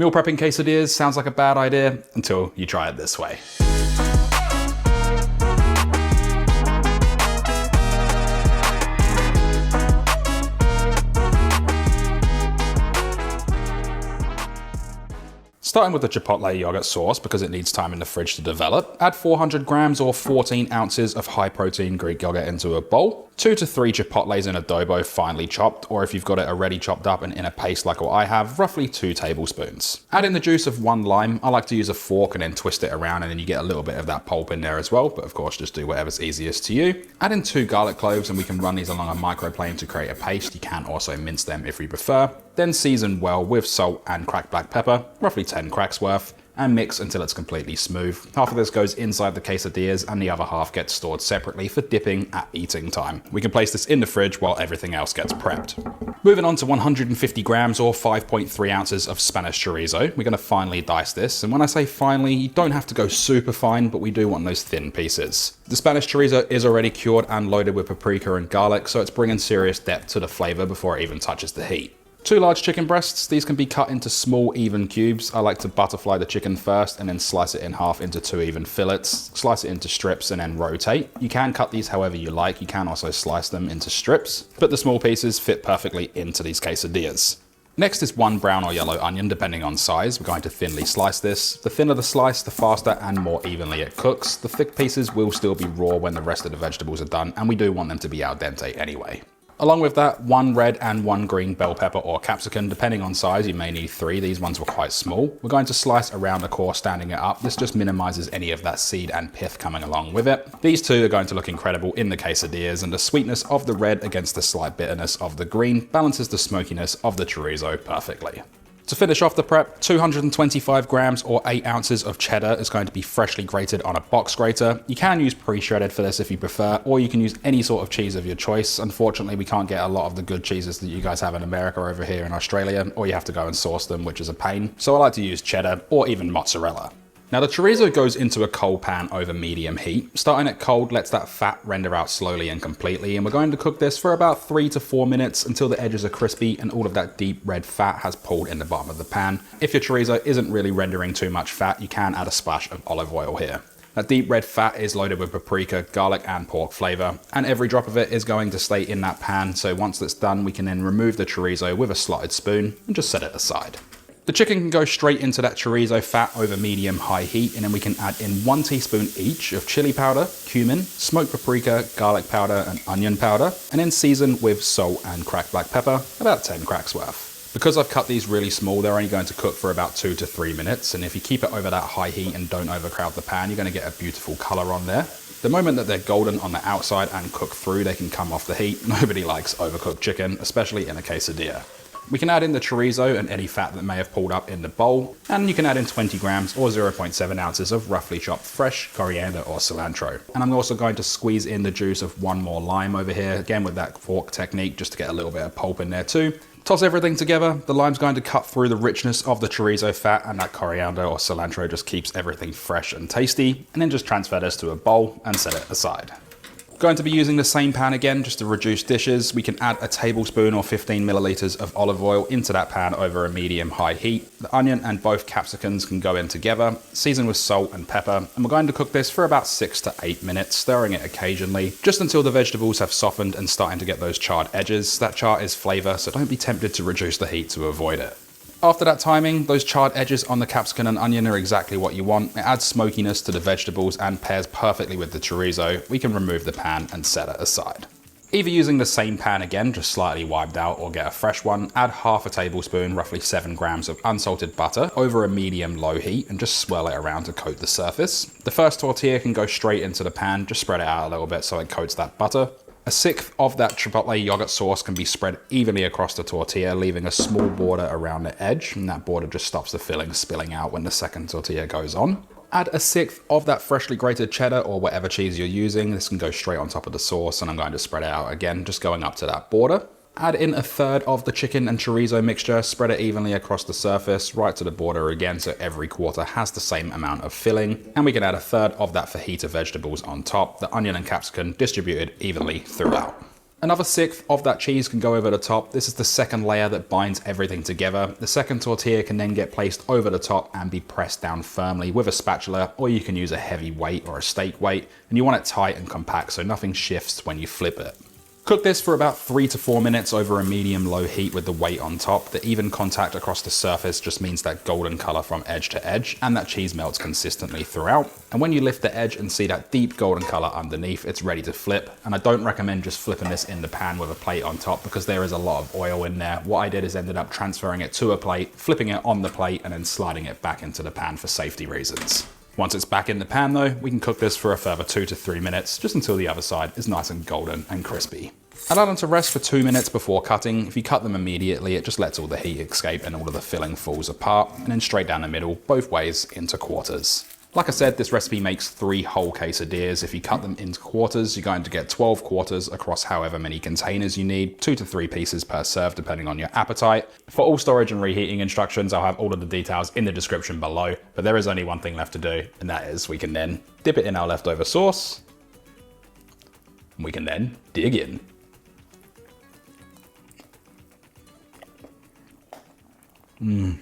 Meal prepping quesadillas sounds like a bad idea until you try it this way. Starting with the Chipotle yogurt sauce because it needs time in the fridge to develop. Add 400 grams or 14 ounces of high protein Greek yogurt into a bowl. 2 to 3 Chipotles in adobo finely chopped, or if you've got it already chopped up and in a paste like what I have, roughly 2 tablespoons. Add in the juice of 1 lime. I like to use a fork and then twist it around and then you get a little bit of that pulp in there as well, but of course just do whatever's easiest to you. Add in 2 garlic cloves and we can run these along a microplane to create a paste. You can also mince them if you prefer. Then season well with salt and cracked black pepper, roughly 10 cracks worth, and mix until it's completely smooth. Half of this goes inside the quesadillas and the other half gets stored separately for dipping at eating time. We can place this in the fridge while everything else gets prepped. Moving on to 150 grams or 5.3 ounces of Spanish chorizo. We're going to finely dice this, and when I say finely, you don't have to go super fine, but we do want those thin pieces. The Spanish chorizo is already cured and loaded with paprika and garlic, so it's bringing serious depth to the flavor before it even touches the heat. 2 large chicken breasts. These can be cut into small, even cubes. I like to butterfly the chicken first and then slice it in half into 2 even fillets. Slice it into strips and then rotate. You can cut these however you like. You can also slice them into strips, but the small pieces fit perfectly into these quesadillas. Next is 1 brown or yellow onion, depending on size. We're going to thinly slice this. The thinner the slice, the faster and more evenly it cooks. The thick pieces will still be raw when the rest of the vegetables are done, and we do want them to be al dente anyway. Along with that, 1 red and 1 green bell pepper or capsicum. Depending on size, you may need 3. These ones were quite small. We're going to slice around the core, standing it up. This just minimizes any of that seed and pith coming along with it. These 2 are going to look incredible in the quesadillas, and the sweetness of the red against the slight bitterness of the green balances the smokiness of the chorizo perfectly. To finish off the prep, 225 grams or 8 ounces of cheddar is going to be freshly grated on a box grater. You can use pre-shredded for this if you prefer, or you can use any sort of cheese of your choice. Unfortunately, we can't get a lot of the good cheeses that you guys have in America over here in Australia, or you have to go and source them, which is a pain. So I like to use cheddar or even mozzarella. Now the chorizo goes into a cold pan over medium heat. Starting it cold lets that fat render out slowly and completely, and we're going to cook this for about 3 to 4 minutes until the edges are crispy and all of that deep red fat has pulled in the bottom of the pan. If your chorizo isn't really rendering too much fat, you can add a splash of olive oil here. That deep red fat is loaded with paprika, garlic and pork flavor, and every drop of it is going to stay in that pan, so once that's done we can then remove the chorizo with a slotted spoon and just set it aside. The chicken can go straight into that chorizo fat over medium-high heat, and then we can add in 1 teaspoon each of chili powder, cumin, smoked paprika, garlic powder and onion powder, and then season with salt and cracked black pepper, about 10 cracks worth. Because I've cut these really small, they're only going to cook for about 2 to 3 minutes, and if you keep it over that high heat and don't overcrowd the pan, you're going to get a beautiful color on there. The moment that they're golden on the outside and cook through, they can come off the heat. Nobody likes overcooked chicken, especially in a quesadilla. We can add in the chorizo and any fat that may have pulled up in the bowl, and you can add in 20 grams or 0.7 ounces of roughly chopped fresh coriander or cilantro. And I'm also going to squeeze in the juice of 1 more lime over here, again with that fork technique, just to get a little bit of pulp in there too. Toss everything together. The lime's going to cut through the richness of the chorizo fat, and that coriander or cilantro just keeps everything fresh and tasty. And then just transfer this to a bowl and set it aside. Going to be using the same pan again just to reduce dishes. We can add a tablespoon or 15 milliliters of olive oil into that pan over a medium-high heat. The onion and both capsicums can go in together, season with salt and pepper, and we're going to cook this for about 6 to 8 minutes, stirring it occasionally, just until the vegetables have softened and starting to get those charred edges. That char is flavor, so don't be tempted to reduce the heat to avoid it. After that timing, those charred edges on the capsicum and onion are exactly what you want. It adds smokiness to the vegetables and pairs perfectly with the chorizo. We can remove the pan and set it aside. Either using the same pan again, just slightly wiped out, or get a fresh one, add half a tablespoon, roughly 7 grams of unsalted butter over a medium-low heat and just swirl it around to coat the surface. The first tortilla can go straight into the pan, just spread it out a little bit so it coats that butter. 1/6 of that Chipotle yogurt sauce can be spread evenly across the tortilla, leaving a small border around the edge, and that border just stops the filling spilling out when the second tortilla goes on. Add 1/6 of that freshly grated cheddar or whatever cheese you're using. This can go straight on top of the sauce, and I'm going to spread it out again, just going up to that border. Add in 1/3 of the chicken and chorizo mixture, spread it evenly across the surface, right to the border again, so every quarter has the same amount of filling. And we can add 1/3 of that fajita vegetables on top, the onion and capsicum distributed evenly throughout. Another sixth of that cheese can go over the top. This is the second layer that binds everything together. The second tortilla can then get placed over the top and be pressed down firmly with a spatula, or you can use a heavy weight or a steak weight, and you want it tight and compact so nothing shifts when you flip it. Cook this for about 3 to 4 minutes over a medium-low heat with the weight on top. The even contact across the surface just means that golden color from edge to edge, and that cheese melts consistently throughout. And when you lift the edge and see that deep golden color underneath, it's ready to flip. And I don't recommend just flipping this in the pan with a plate on top because there is a lot of oil in there. What I did is ended up transferring it to a plate, flipping it on the plate, and then sliding it back into the pan for safety reasons. Once it's back in the pan though, we can cook this for a further 2 to 3 minutes, just until the other side is nice and golden and crispy. Allow them to rest for 2 minutes before cutting. If you cut them immediately, it just lets all the heat escape and all of the filling falls apart, and then straight down the middle, both ways into quarters. Like I said, this recipe makes 3 whole quesadillas. If you cut them into quarters, you're going to get 12 quarters across however many containers you need, 2 to 3 pieces per serve depending on your appetite. For all storage and reheating instructions, I'll have all of the details in the description below, but there is only one thing left to do, and that is we can then dip it in our leftover sauce, and we can then dig in. Mmm.